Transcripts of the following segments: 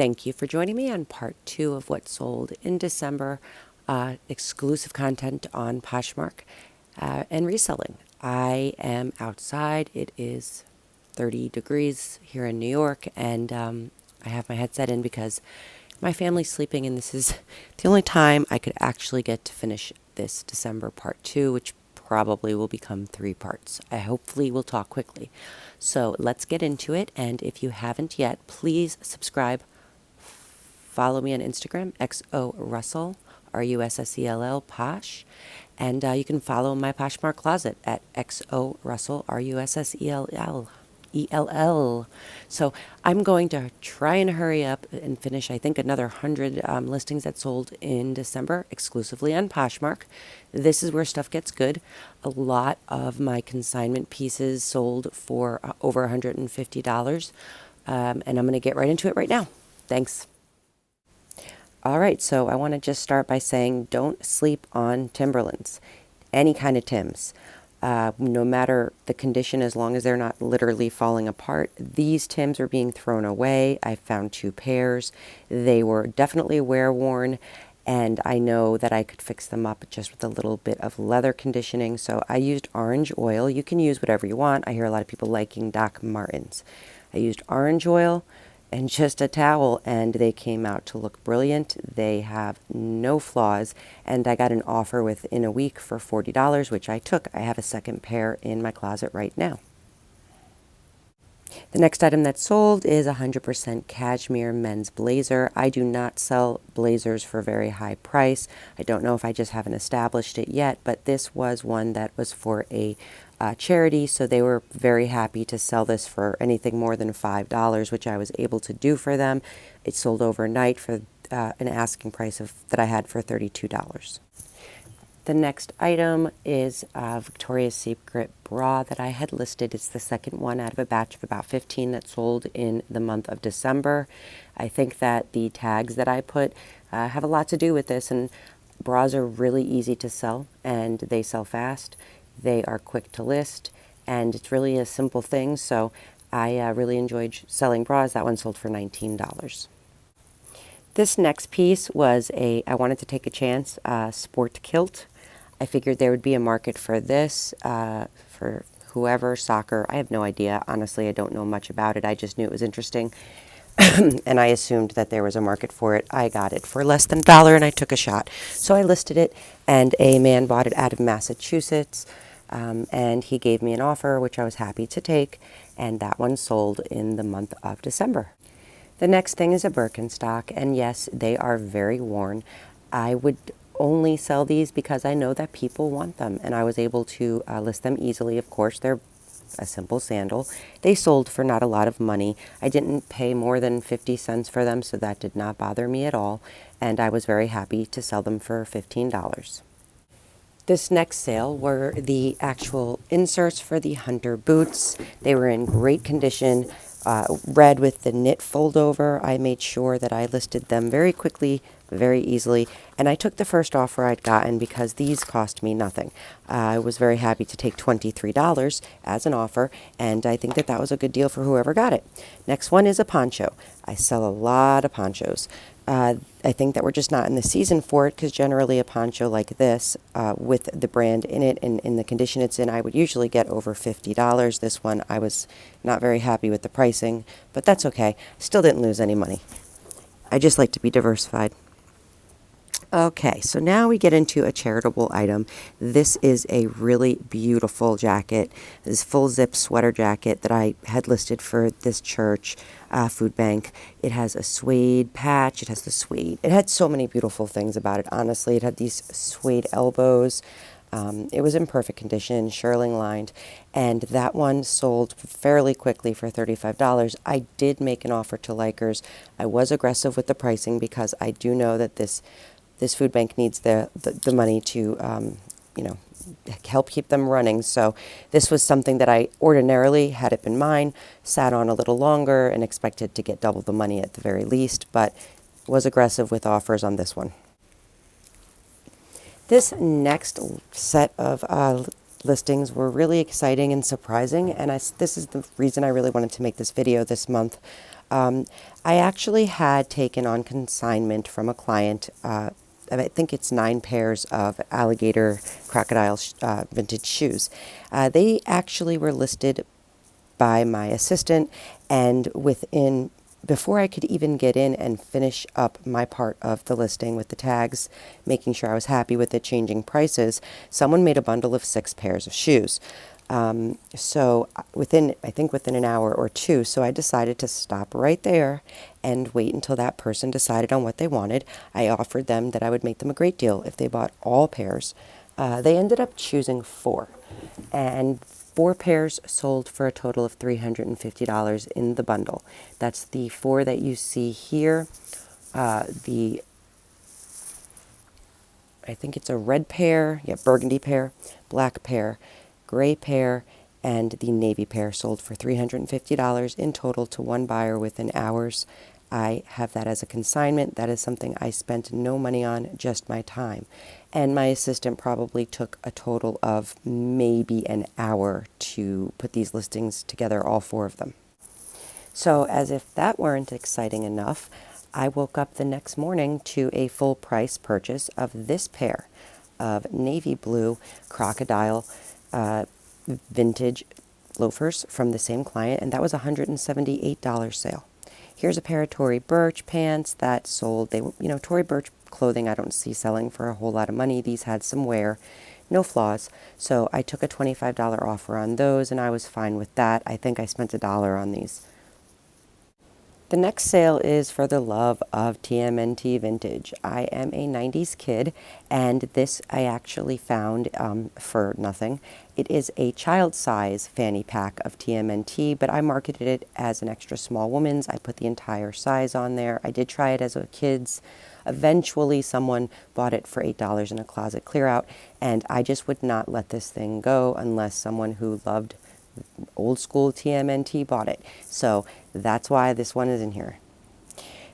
Thank you for joining me on part 2 of what sold in December, exclusive content on Poshmark and reselling. I am outside. It is 30 degrees here in New York, and I have my headset in because my family's sleeping, and this is the only time I could actually get to finish this December part 2, which probably will become 3 parts. I hopefully will talk quickly. So let's get into it, and if you haven't yet, please subscribe. Follow me on Instagram, Xorussell, Russell, Posh. And you can follow my Poshmark closet at Xorussell, Russell. So I'm going to try and hurry up and finish, I think, another 100 listings that sold in December exclusively on Poshmark. This is where stuff gets good. A lot of my consignment pieces sold for over $150. And I'm going to get right into it right now. Thanks. All right, so I want to just start by saying don't sleep on Timberlands, any kind of Tims. No matter the condition, as long as they're not literally falling apart. These Tims are being thrown away. I found 2 pairs. They were definitely wear-worn, and I know that I could fix them up just with a little bit of leather conditioning. So I used orange oil. You can use whatever you want. I hear a lot of people liking Doc Martens. I used orange oil and just a towel, and they came out to look brilliant. They have no flaws, and I got an offer within a week for $40, which I took. I have a second pair in my closet right now. The next item that sold is 100% cashmere men's blazer. I do not sell blazers for very high price. I don't know if I just haven't established it yet, but this was one that was for a charity, so they were very happy to sell this for anything more than $5, which I was able to do for them. It sold overnight for an asking price that I had for $32. The next item is a Victoria's Secret bra that I had listed. It's the second one out of a batch of about 15 that sold in the month of December. I think that the tags that I put have a lot to do with this, and bras are really easy to sell, and they sell fast. They are quick to list, and it's really a simple thing, so I really enjoyed selling bras. That one sold for $19. This next piece was I wanted to take a chance, sport kilt. I figured there would be a market for this, for whoever, soccer. I have no idea. Honestly, I don't know much about it. I just knew it was interesting, and I assumed that there was a market for it. I got it for less than $1, and I took a shot. So I listed it, and a man bought it out of Massachusetts, and he gave me an offer, which I was happy to take, and that one sold in the month of December. The next thing is a Birkenstock, and yes, they are very worn. I would only sell these because I know that people want them, and I was able to list them easily. Of course, they're a simple sandal. They sold for not a lot of money. I didn't pay more than 50 cents for them, so that did not bother me at all, and I was very happy to sell them for $15. This next sale were the actual inserts for the Hunter boots. They were in great condition, red with the knit fold over. I made sure that I listed them very quickly, very easily, and I took the first offer I'd gotten because these cost me nothing. I was very happy to take $23 as an offer, and I think that that was a good deal for whoever got it. Next one is a poncho. I sell a lot of ponchos. I think that we're just not in the season for it, because generally a poncho like this, with the brand in it and in the condition it's in, I would usually get over $50. This one I was not very happy with the pricing, but that's okay. Still didn't lose any money. I just like to be diversified. Okay, so now we get into a charitable item. This is a really beautiful jacket. This full zip sweater jacket that I had listed for this church food bank. It has a suede patch. It has the suede. It had so many beautiful things about it, honestly. It had these suede elbows. It was in perfect condition, shearling lined, and that one sold fairly quickly for $35. I did make an offer to Likers. I was aggressive with the pricing because I do know that this food bank needs the money to, help keep them running. So this was something that I ordinarily, had it been mine, sat on a little longer and expected to get double the money at the very least, but was aggressive with offers on this one. This next set of listings were really exciting and surprising, and this is the reason I really wanted to make this video this month. I actually had taken on consignment from a client. I think it's 9 pairs of alligator crocodile vintage shoes. They actually were listed by my assistant, and before I could even get in and finish up my part of the listing with the tags, making sure I was happy with it, changing prices, someone made a bundle of 6 pairs of shoes. So I think within an hour or two, so I decided to stop right there and wait until that person decided on what they wanted. I offered them that I would make them a great deal if they bought all pairs. They ended up choosing 4, and 4 pairs sold for a total of $350 in the bundle. That's the 4 that you see here. I think it's a red pair, burgundy pair, black pair, gray pair, and the navy pair sold for $350 in total to one buyer within hours. I have that as a consignment. That is something I spent no money on, just my time. And my assistant probably took a total of maybe an hour to put these listings together, all 4 of them. So as if that weren't exciting enough, I woke up the next morning to a full price purchase of this pair of navy blue crocodile vintage loafers from the same client, and that was a $178 sale. Here's a pair of Tory Burch pants that sold. Tory Burch clothing I don't see selling for a whole lot of money. These had some wear, no flaws. So I took a $25 offer on those, and I was fine with that. I think I spent $1 on these. The next sale is for the love of TMNT vintage. I am a 90s kid, and this I actually found for nothing. It is a child size fanny pack of TMNT, but I marketed it as an extra small woman's. I put the entire size on there. I did try it as a kid's. Eventually someone bought it for $8 in a closet clear out, and I just would not let this thing go unless someone who loved old school TMNT bought it. So that's why this one is in here.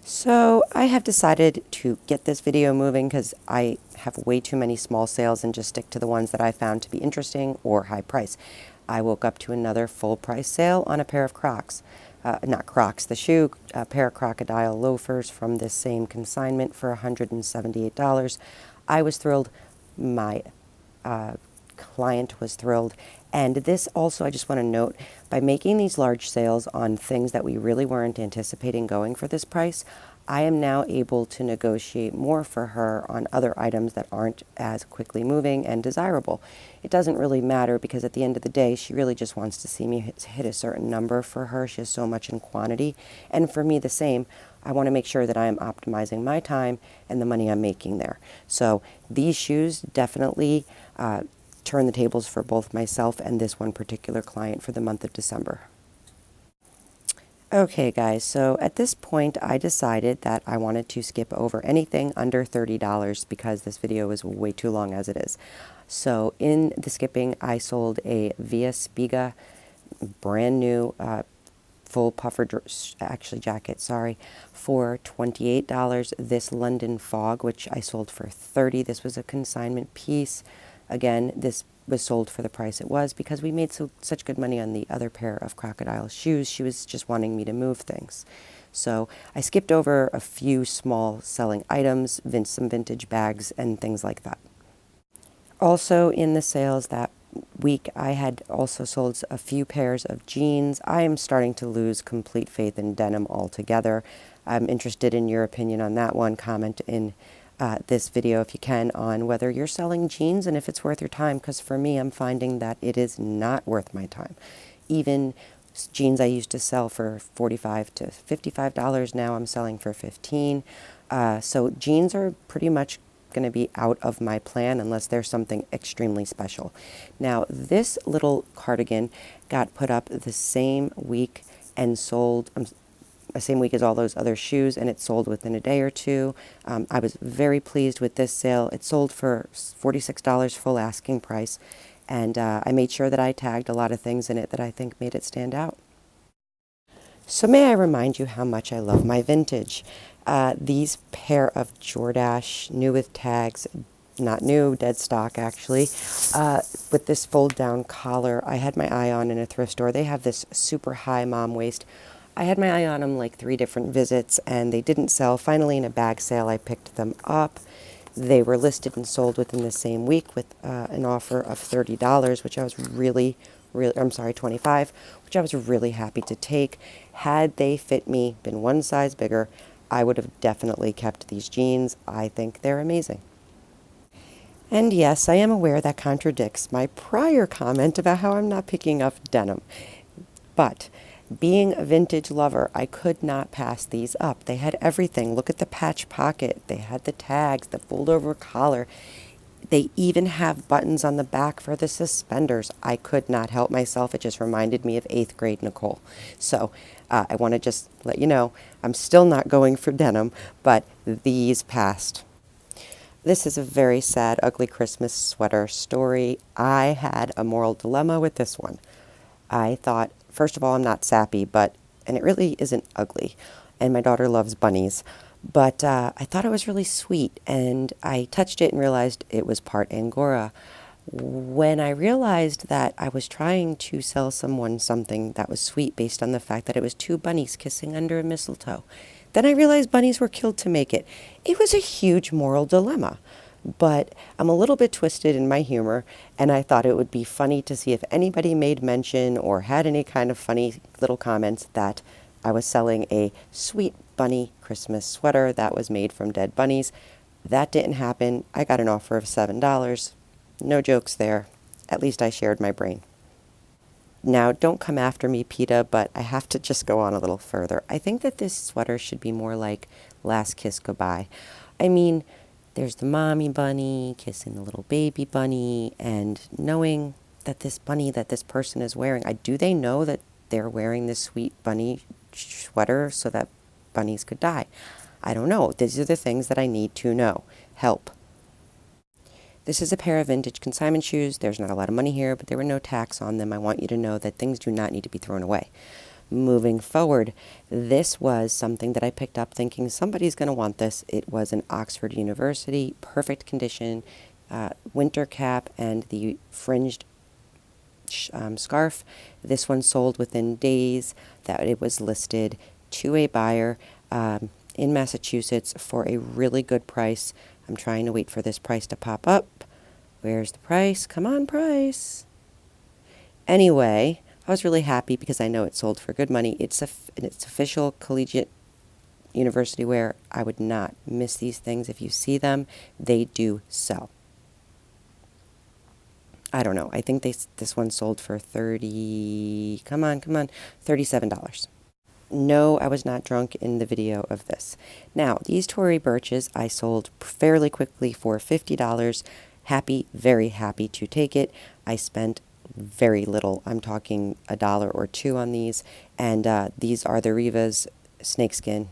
So I have decided to get this video moving because I have way too many small sales and just stick to the ones that I found to be interesting or high price. I woke up to another full price sale on a pair of Crocs. Not Crocs, the shoe, a pair of crocodile loafers from this same consignment for $178. I was thrilled. My client was thrilled. And this also, I just want to note, by making these large sales on things that we really weren't anticipating going for this price, I am now able to negotiate more for her on other items that aren't as quickly moving and desirable. It doesn't really matter because at the end of the day, she really just wants to see me hit a certain number for her. She has so much in quantity. And for me, the same. I want to make sure that I am optimizing my time and the money I'm making there. So these shoes definitely turn the tables for both myself and this one particular client for the month of December. Okay guys, so at this point I decided that I wanted to skip over anything under $30 because this video is way too long as it is. So in the skipping I sold a Via Spiga brand new full puffer jacket, for $28. This London Fog, which I sold for $30. This was a consignment piece. Again, this was sold for the price it was because we made such good money on the other pair of crocodile shoes. She was just wanting me to move things. So I skipped over a few small selling items, some vintage bags, and things like that. Also in the sales that week, I had also sold a few pairs of jeans. I am starting to lose complete faith in denim altogether. I'm interested in your opinion on that one. Comment in this video if you can on whether you're selling jeans and if it's worth your time, because for me I'm finding that it is not worth my time. Even jeans I used to sell for $45 to $55 now I'm selling for $15. So jeans are pretty much going to be out of my plan unless there's something extremely special. Now this little cardigan got put up the same week and sold the same week as all those other shoes, and it sold within a day or two. I was very pleased with this sale. It sold for $46 full asking price, and I made sure that I tagged a lot of things in it that I think made it stand out. So may I remind you how much I love my vintage. These pair of Jordache, new with tags, not new, dead stock actually, with this fold down collar I had my eye on in a thrift store. They have this super high mom waist. I had my eye on them like 3 different visits, and they didn't sell. Finally, in a bag sale, I picked them up. They were listed and sold within the same week with an offer of $30, which I was really, I'm sorry, 25, which I was really happy to take. Had they fit me, been one size bigger, I would have definitely kept these jeans. I think they're amazing. And yes, I am aware that contradicts my prior comment about how I'm not picking up denim. But being a vintage lover, I could not pass these up. They had everything. Look at the patch pocket. They had the tags, the fold-over collar. They even have buttons on the back for the suspenders. I could not help myself. It just reminded me of 8th grade Nicole. So I want to just let you know, I'm still not going for denim, but these passed. This is a very sad, ugly Christmas sweater story. I had a moral dilemma with this one. I thought, first of all, I'm not sappy, and it really isn't ugly. And my daughter loves bunnies. But I thought it was really sweet, and I touched it and realized it was part Angora. When I realized that I was trying to sell someone something that was sweet based on the fact that it was 2 bunnies kissing under a mistletoe, then I realized bunnies were killed to make it. It was a huge moral dilemma. But I'm a little bit twisted in my humor, and I thought it would be funny to see if anybody made mention or had any kind of funny little comments that I was selling a sweet bunny Christmas sweater that was made from dead bunnies. That didn't happen. I got an offer of $7. No jokes there. At least I shared my brain. Now, don't come after me, PETA, but I have to just go on a little further. I think that this sweater should be more like Last Kiss Goodbye. I mean, there's the mommy bunny kissing the little baby bunny, and knowing that this bunny that this person is wearing, do they know that they're wearing this sweet bunny sweater so that bunnies could die? I don't know. These are the things that I need to know. Help. This is a pair of vintage consignment shoes. There's not a lot of money here, but there were no tax on them. I want you to know that things do not need to be thrown away. Moving forward, this was something that I picked up thinking somebody's going to want this. It was an Oxford University, perfect condition, winter cap, and the fringed scarf. This one sold within days that it was listed to a buyer in Massachusetts for a really good price. I'm trying to wait for this price to pop up. Where's the price? Come on, price. Anyway, I was really happy because I know it sold for good money. It's official collegiate university wear. I would not miss these things. If you see them, they do sell. I don't know. I think this one sold for $37. No, I was not drunk in the video of this. Now, these Tory Burches I sold fairly quickly for $50. Happy, very happy to take it. I spent very little. I'm talking $1 or $2 on these. And these are the Rivas snakeskin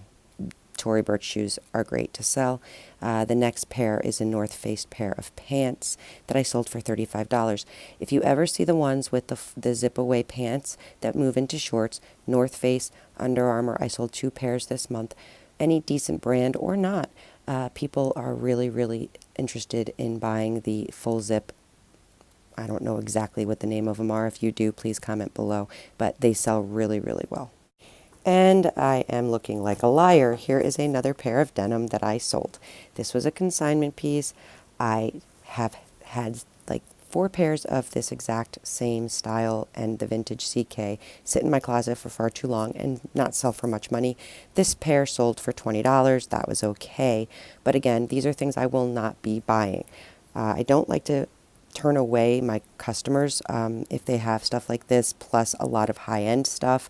Tory Burch shoes, are great to sell. The next pair is a North Face pair of pants that I sold for $35. If you ever see the ones with the zip-away pants that move into shorts, North Face, Under Armour, I sold 2 pairs this month. Any decent brand or not, people are really, really interested in buying the full zip. I don't know exactly what the name of them are. If you do, please comment below. But they sell really, really well. And I am looking like a liar. Here is another pair of denim that I sold. This was a consignment piece. I have had like 4 pairs of this exact same style and the vintage CK sit in my closet for far too long and not sell for much money. This pair sold for $20. That was okay. But again, these are things I will not be buying. I don't like to turn away my customers if they have stuff like this, plus a lot of high-end stuff.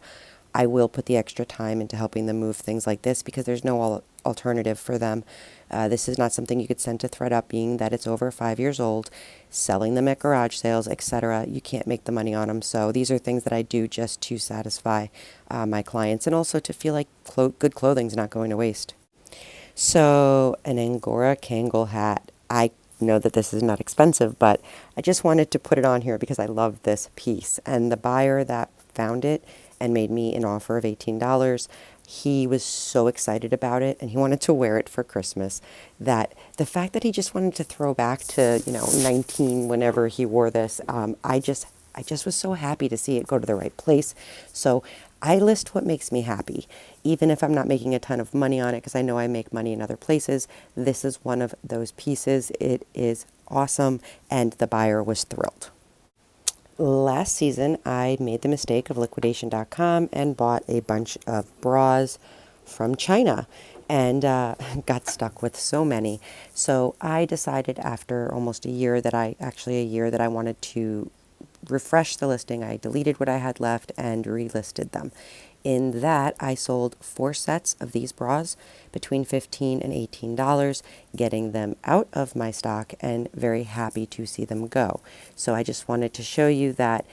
I will put the extra time into helping them move things like this because there's no alternative for them. This is not something you could send to ThredUp, being that it's over 5 years old, selling them at garage sales, etc. You can't make the money on them. So these are things that I do just to satisfy my clients and also to feel like good clothing's not going to waste. So an Angora Kangol hat. I know that this is not expensive, but I just wanted to put it on here because I love this piece. And the buyer that found it and made me an offer of $18, he was so excited about it and he wanted to wear it for Christmas that the fact that he just wanted to throw back to 19 whenever he wore this, I just was so happy to see it go to the right place. So I list what makes me happy, even if I'm not making a ton of money on it, because I know I make money in other places. This is one of those pieces. It is awesome, and the buyer was thrilled. Last season, I made the mistake of liquidation.com and bought a bunch of bras from China and got stuck with so many. So I decided after almost a year that I wanted to refresh the listing. I deleted what I had left and relisted them. In that, I sold 4 sets of these bras between $15 and $18, getting them out of my stock and very happy to see them go. So I just wanted to show you that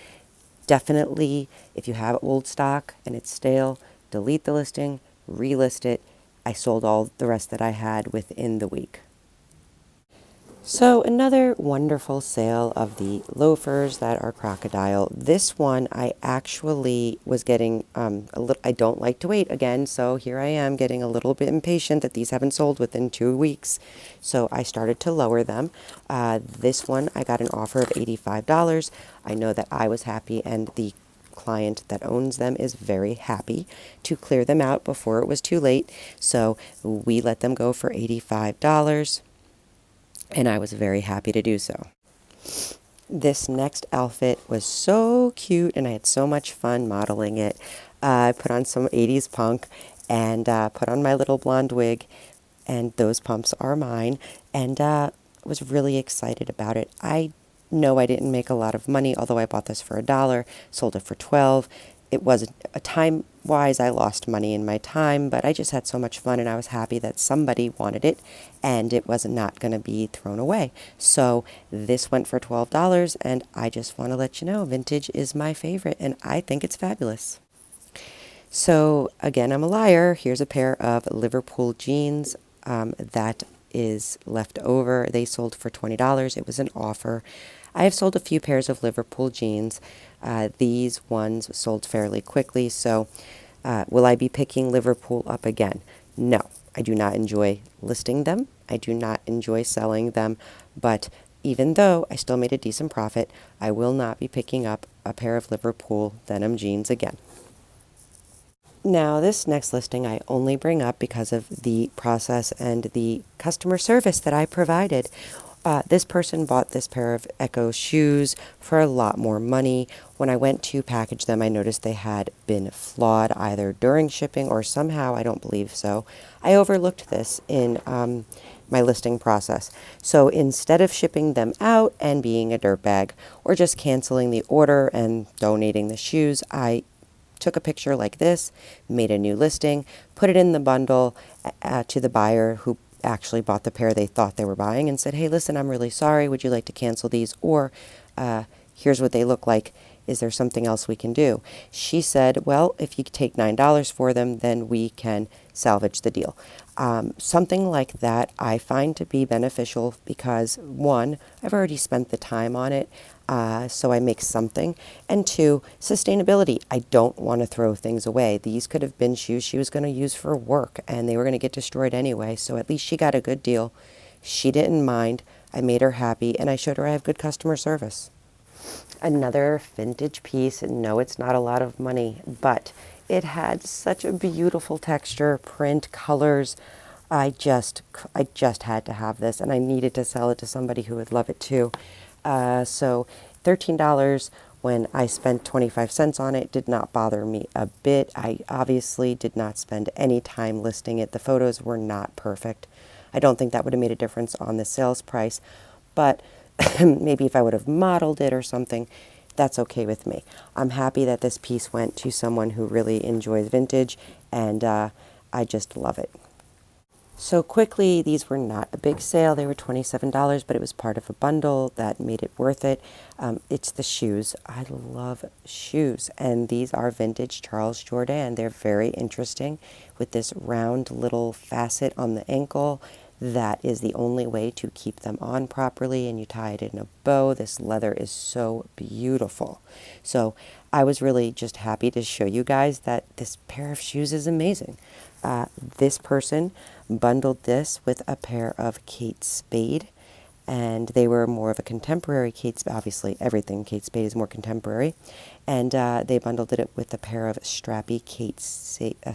definitely if you have old stock and it's stale, delete the listing, relist it. I sold all the rest that I had within the week. So another wonderful sale of the loafers that are crocodile. This one I actually was getting I don't like to wait again, so here I am getting a little bit impatient that these haven't sold within 2 weeks. So I started to lower them. This one I got an offer of $85. I know that I was happy and the client that owns them is very happy to clear them out before it was too late. So we let them go for $85. And I was very happy to do so. This next outfit was so cute and I had so much fun modeling it. I put on some 80s punk and put on my little blonde wig, and those pumps are mine, and was really excited about it. I know I didn't make a lot of money, although I bought this for $1, sold it for $12. It was a time-wise, I lost money in my time, but I just had so much fun and I was happy that somebody wanted it and it was not going to be thrown away. So this went for $12, and I just want to let you know, vintage is my favorite and I think it's fabulous. So again, I'm a liar. Here's a pair of Liverpool jeans that is left over. They sold for $20. It was an offer. I have sold a few pairs of Liverpool jeans. These ones sold fairly quickly, so will I be picking Liverpool up again? No, I do not enjoy listing them. I do not enjoy selling them, but even though I still made a decent profit, I will not be picking up a pair of Liverpool denim jeans again. Now, this next listing I only bring up because of the process and the customer service that I provided. This person bought this pair of Echo shoes for a lot more money. When I went to package them, I noticed they had been flawed either during shipping or somehow, I don't believe so. I overlooked this in my listing process. So instead of shipping them out and being a dirtbag or just canceling the order and donating the shoes, I took a picture like this, made a new listing, put it in the bundle to the buyer who actually bought the pair they thought they were buying, and said, hey, listen, I'm really sorry. Would you like to cancel these? Or here's what they look like. Is there something else we can do? She said, well, if you take $9 for them, then we can salvage the deal. Something like that I find to be beneficial because, one, I've already spent the time on it, so I make something. And two, sustainability. I don't want to throw things away. These could have been shoes she was going to use for work, and they were going to get destroyed anyway, so at least she got a good deal. She didn't mind. I made her happy, and I showed her I have good customer service. Another vintage piece. No, it's not a lot of money, but it had such a beautiful texture, print, colors. I just had to have this, and I needed to sell it to somebody who would love it too. So $13 when I spent 25 cents on it did not bother me a bit. I obviously did not spend any time listing it. The photos were not perfect. I don't think that would have made a difference on the sales price, but maybe if I would have modeled it or something, that's okay with me. I'm happy that this piece went to someone who really enjoys vintage, and I just love it. So quickly, these were not a big sale. They were $27, but it was part of a bundle that made it worth it. It's the shoes. I love shoes, and these are vintage Charles Jourdan. They're very interesting with this round little facet on the ankle. That is the only way to keep them on properly, and you tie it in a bow. This leather is so beautiful. So I was really just happy to show you guys that this pair of shoes is amazing. This person bundled this with a pair of Kate Spade, and they were more of a contemporary Kate Spade. Obviously, everything Kate Spade is more contemporary. And they bundled it with a pair of strappy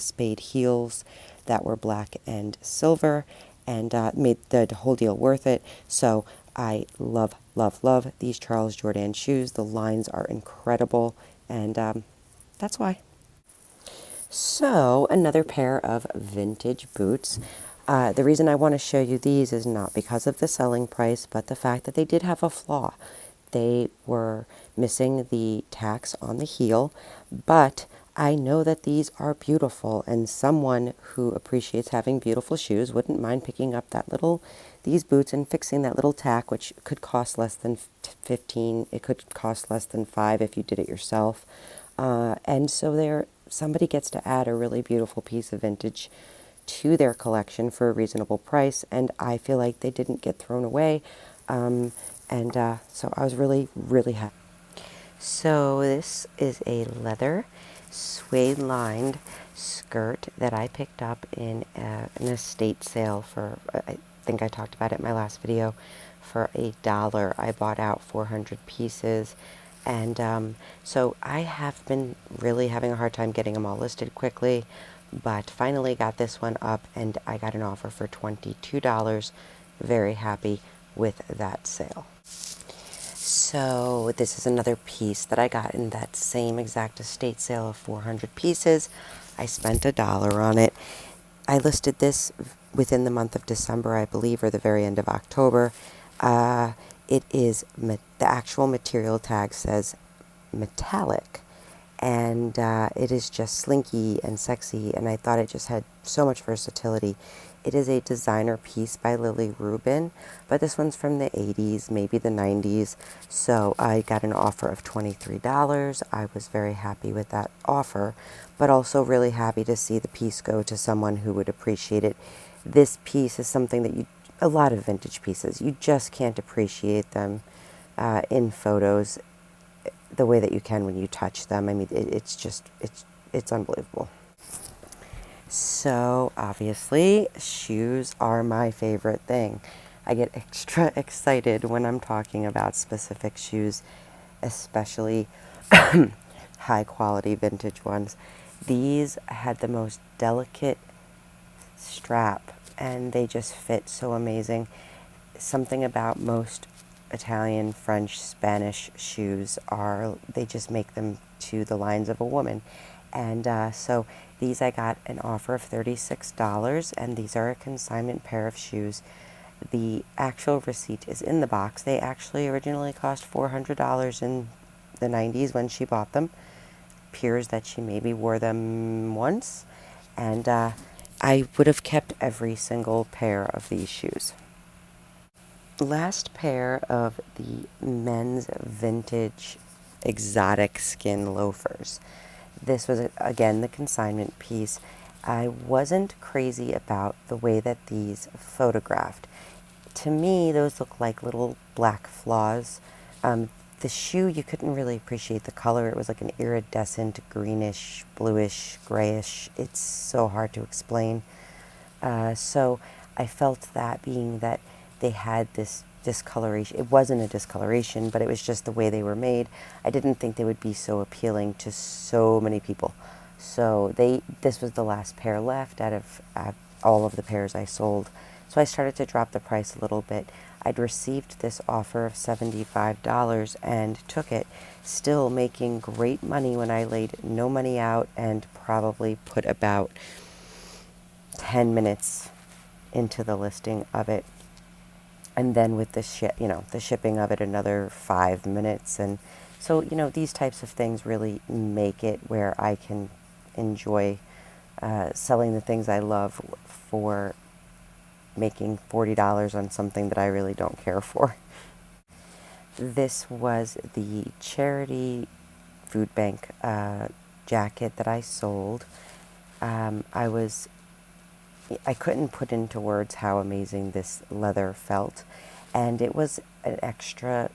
Spade heels that were black and silver, and made the whole deal worth it. So I love, love, love these Charles Jourdan shoes. The lines are incredible, and that's why. So, another pair of vintage boots. The reason I want to show you these is not because of the selling price, but the fact that they did have a flaw. They were missing the tacks on the heel, but I know that these are beautiful, and someone who appreciates having beautiful shoes wouldn't mind picking up these boots and fixing that little tack, which could cost less than 15. It could cost less than 5 if you did it yourself. And so somebody gets to add a really beautiful piece of vintage to their collection for a reasonable price, and I feel like they didn't get thrown away. So I was really, really happy. So this is a leather suede-lined skirt that I picked up in an estate sale for, I think I talked about it in my last video, for $1. I bought out 400 pieces. And so I have been really having a hard time getting them all listed quickly, but finally got this one up, and I got an offer for $22. Very happy with that sale. So this is another piece that I got in that same exact estate sale of 400 pieces. I spent $1 on it. I listed this within the month of December, I believe, or the very end of October. It is, the actual material tag says metallic, and it is just slinky and sexy, and I thought it just had so much versatility. It is a designer piece by Lily Rubin, but this one's from the 80s, maybe the 90s, so I got an offer of $23. I was very happy with that offer, but also really happy to see the piece go to someone who would appreciate it. This piece is something that a lot of vintage pieces, you just can't appreciate them in photos the way that you can when you touch them. I mean, it's unbelievable. So obviously, shoes are my favorite thing. I get extra excited when I'm talking about specific shoes, especially high quality vintage ones. These had the most delicate strap, and they just fit so amazing. Something about most Italian, French, Spanish shoes they just make them to the lines of a woman. And so these I got an offer of $36, and these are a consignment pair of shoes. The actual receipt is in the box. They actually originally cost $400 in the 90s when she bought them. Appears that she maybe wore them once, and I would have kept every single pair of these shoes. Last pair of the men's vintage exotic skin loafers. This was, again, the consignment piece. I wasn't crazy about the way that these photographed. To me, those look like little black flaws. The shoe, you couldn't really appreciate the color. It was like an iridescent greenish, bluish, grayish. It's so hard to explain. So I felt that being that they had this discoloration, it wasn't a discoloration, but it was just the way they were made. I didn't think they would be so appealing to so many people. So this was the last pair left out of all of the pairs I sold. So I started to drop the price a little bit. I'd received this offer of $75 and took it, still making great money when I laid no money out and probably put about 10 minutes into the listing of it. And then with the shipping of it, another 5 minutes. And so, these types of things really make it where I can enjoy selling the things I love for making $40 on something that I really don't care for. This was the charity food bank jacket that I sold. I couldn't put into words how amazing this leather felt, and it was an extra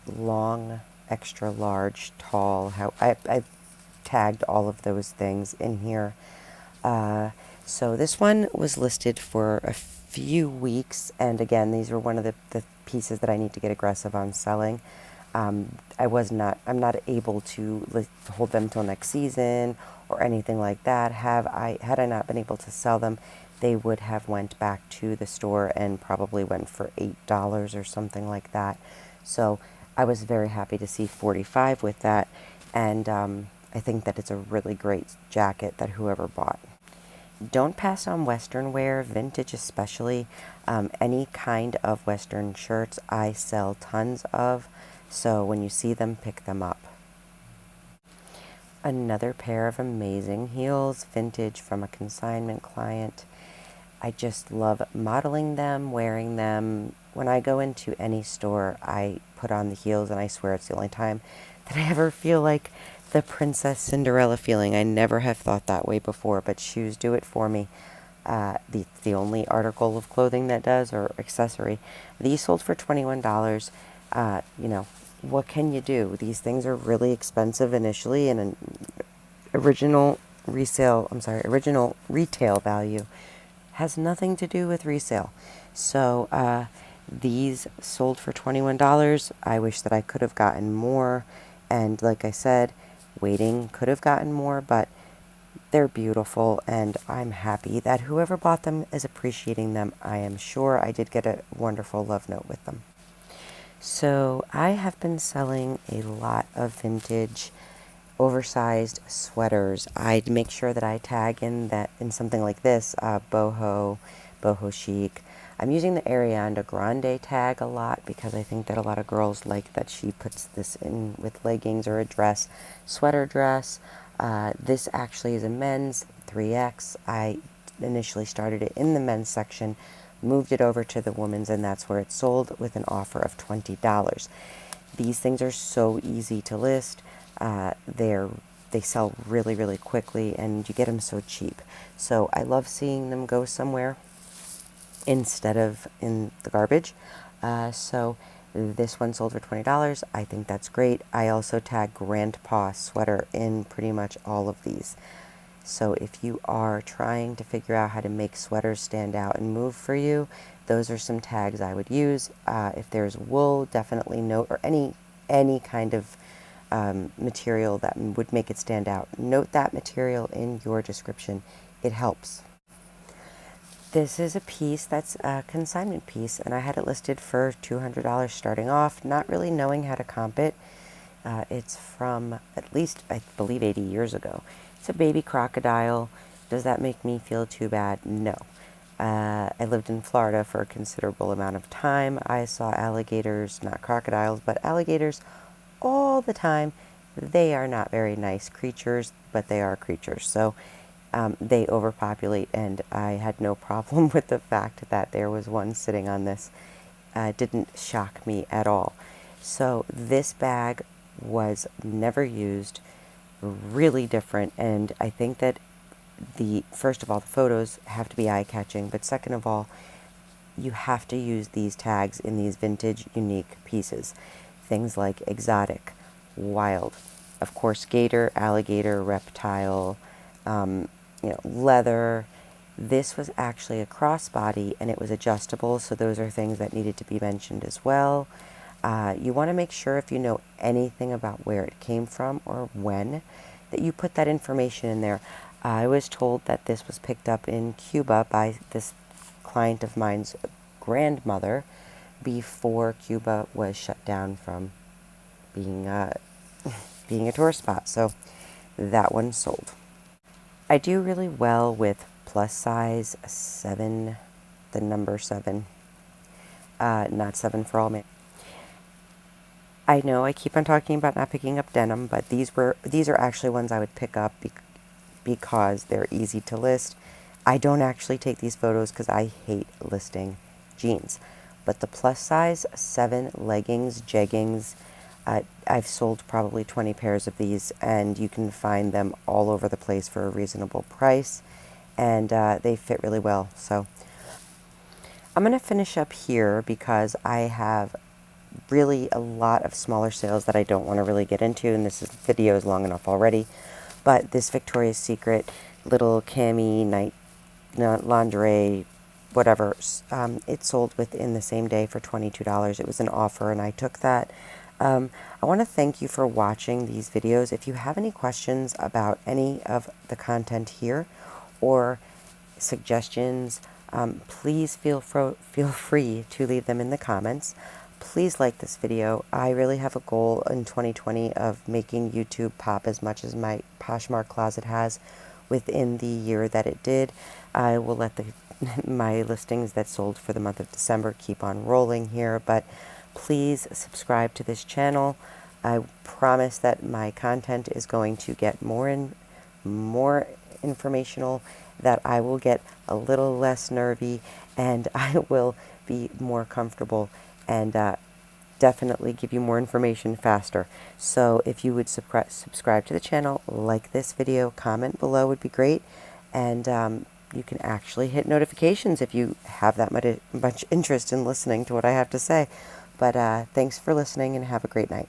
long, extra large, tall. I tagged all of those things in here. So this one was listed for a few weeks, and again, these were one of the pieces that I need to get aggressive on selling. I'm not able to hold them till next season or anything like that. Had I not been able to sell them, they would have went back to the store and probably went for $8 or something like that. So I was very happy to see 45 with that, and I think that it's a really great jacket that whoever bought. Don't pass on Western wear, vintage especially. Any kind of Western shirts I sell tons of, so when you see them, pick them up. Another pair of amazing heels, vintage from a consignment client. I just love modeling them, wearing them. When I go into any store, I put on the heels, and I swear it's the only time that I ever feel like the Princess Cinderella feeling. I never have thought that way before, but shoes do it for me. The only article of clothing that does, or accessory. These sold for $21. You know, what can you do? These things are really expensive initially, and an original retail value has nothing to do with resale. So these sold for $21. I wish that I could have gotten more, and like I said, waiting could have gotten more, but they're beautiful, and I'm happy that whoever bought them is appreciating them. I am sure I did get a wonderful love note with them. So I have been selling a lot of vintage oversized sweaters. I make sure that I tag in something like this, boho chic. I'm using the Ariana Grande tag a lot because I think that a lot of girls like that she puts this in with leggings or a dress, sweater dress. This actually is a men's 3X. I initially started it in the men's section, moved it over to the women's, and that's where it's sold with an offer of $20. These things are so easy to list. They sell really, really quickly, and you get them so cheap. So I love seeing them go somewhere instead of in the garbage. So this one sold for $20. I think that's great. I also tag Grandpa sweater in pretty much all of these. So if you are trying to figure out how to make sweaters stand out and move for you, those are some tags I would use. If there's wool, definitely note, or any kind of material that would make it stand out. Note that material in your description. It helps. This is a piece that's a consignment piece, and I had it listed for $200 starting off, not really knowing how to comp it. It's from at least, I believe, 80 years ago. It's a baby crocodile. Does that make me feel too bad? No. I lived in Florida for a considerable amount of time. I saw alligators, not crocodiles, but alligators all the time. They are not very nice creatures, but they are creatures. So they overpopulate, and I had no problem with the fact that there was one sitting on this. Didn't shock me at all. So this bag was never used, really different, and I think that first of all, the photos have to be eye-catching, but second of all, you have to use these tags in these vintage, unique pieces. Things like exotic, wild, of course, gator, alligator, reptile, leather. This was actually a crossbody, and it was adjustable, so those are things that needed to be mentioned as well. You want to make sure, if you know anything about where it came from or when, that you put that information in there. I was told that this was picked up in Cuba by this client of mine's grandmother before Cuba was shut down from being a tourist spot. So that one sold. I do really well with plus size 7, the number 7, not 7 for all men. I know I keep on talking about not picking up denim, but these are actually ones I would pick up because they're easy to list. I don't actually take these photos because I hate listing jeans. But the plus size 7 leggings, jeggings, I've sold probably 20 pairs of these, and you can find them all over the place for a reasonable price, and they fit really well. So I'm going to finish up here because I have really a lot of smaller sales that I don't want to really get into, and this video is long enough already. But this Victoria's Secret little cami night lingerie, whatever. It sold within the same day for $22. It was an offer, and I took that. I want to thank you for watching these videos. If you have any questions about any of the content here or suggestions, please feel free to leave them in the comments. Please like this video. I really have a goal in 2020 of making YouTube pop as much as my Poshmark closet has within the year that it did. I will let my listings that sold for the month of December keep on rolling here, but please subscribe to this channel. I promise that my content is going to get more and more informational, that I will get a little less nervy, and I will be more comfortable and definitely give you more information faster. So if you would subscribe to the channel, like this video, comment below would be great, and you can actually hit notifications if you have that much interest in listening to what I have to say. But thanks for listening, and have a great night.